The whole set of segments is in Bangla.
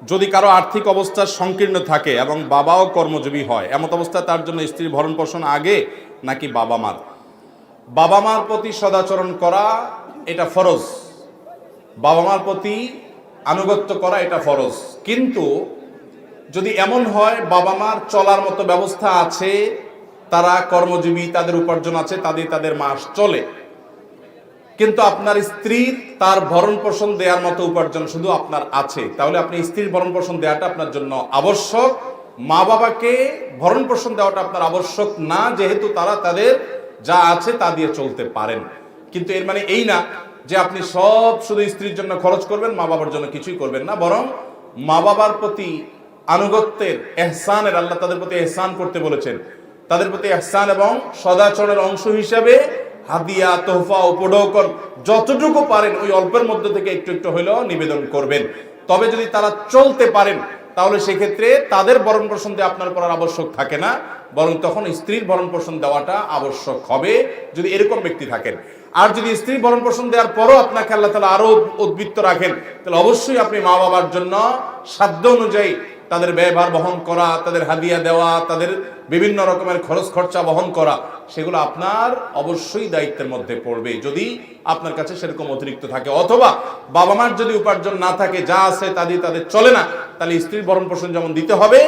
যদি কারো আর্থিক অবস্থা সংকীর্ণ থাকে এবং বাবাও কর্মজীবী হয়, এমত অবস্থায় তার জন্য স্ত্রীর ভরণ পোষণ আগে নাকি বাবা মার? বাবা মার প্রতি সদাচরণ করা এটা ফরজ, বাবা মার প্রতি আনুগত্য করা এটা ফরজ। কিন্তু যদি এমন হয় বাবা মার চলার মতো ব্যবস্থা আছে, তারা কর্মজীবী, তাদের উপার্জন আছে, তাদের মাস চলে, কিন্তু আপনার স্ত্রীর তার ভরণ পোষণ দেওয়ার মতো উপার্জন শুধু আপনার আছে, তাহলে আপনি স্ত্রীর ভরণ পোষণ দেওয়াটা আপনার জন্য আবশ্যক। মা বাবাকে ভরণ পোষণ দেওয়াটা আপনার আবশ্যক না, যেহেতু তারা তাদের যা আছে তা দিয়ে চলতে পারেন। কিন্তু এর মানে এই না যে আপনি সব শুধু স্ত্রীর জন্য খরচ করবেন, মা বাবার জন্য কিছুই করবেন না। বরং মা বাবার প্রতি আনুগত্যের, এহসানের, আল্লাহ তাদের প্রতি এহসান করতে বলেছেন, তাদের প্রতি এহসান এবং সদাচরণের অংশ হিসাবে হাদিয়া, তোহফা, উপঢৌকন যতটুকু পারেন ওই অল্পের মধ্যে থেকে একটু একটু হইলেও নিবেদন করবেন। তবে যদি তারা চলতে পারেন তাহলে সেক্ষেত্রে তাদের ভরণ পোষণ দিয়ে আপনার করার আবশ্যক থাকে না, বরং তখন স্ত্রীর ভরণ পোষণ দেওয়াটা আবশ্যক হবে যদি এরকম ব্যক্তি থাকেন। আর যদি স্ত্রীর ভরণ পোষণ দেওয়ার পরও আপনাকে আল্লাহ তাআলা আরো উদ্বৃত্ত রাখেন, তাহলে অবশ্যই আপনি মা বাবার জন্য সাধ্য অনুযায়ী তাদের ব্যয়ভার বহন করা, তাদের হাদিয়া দেওয়া, তাদের বিভিন্ন রকমের খরচ খরচা বহন করা, সেগুলো আপনার অবশ্যই দায়িত্বের মধ্যে পড়বে যদি আপনার কাছে সেরকম অতিরিক্ত থাকে। অথবা বাবা মার যদি উপার্জন না থাকে, যা আছে তা দিয়ে তাদের চলে না, তাহলে স্ত্রীর ভরণ পোষণ যেমন দিতে হবে,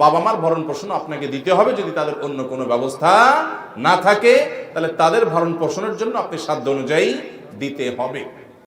বাবা মার ভরণ পোষণ আপনাকে দিতে হবে। যদি তাদের অন্য কোনো ব্যবস্থা না থাকে তাহলে তাদের ভরণ পোষণের জন্য আপনি সাধ্য অনুযায়ী দিতে হবে।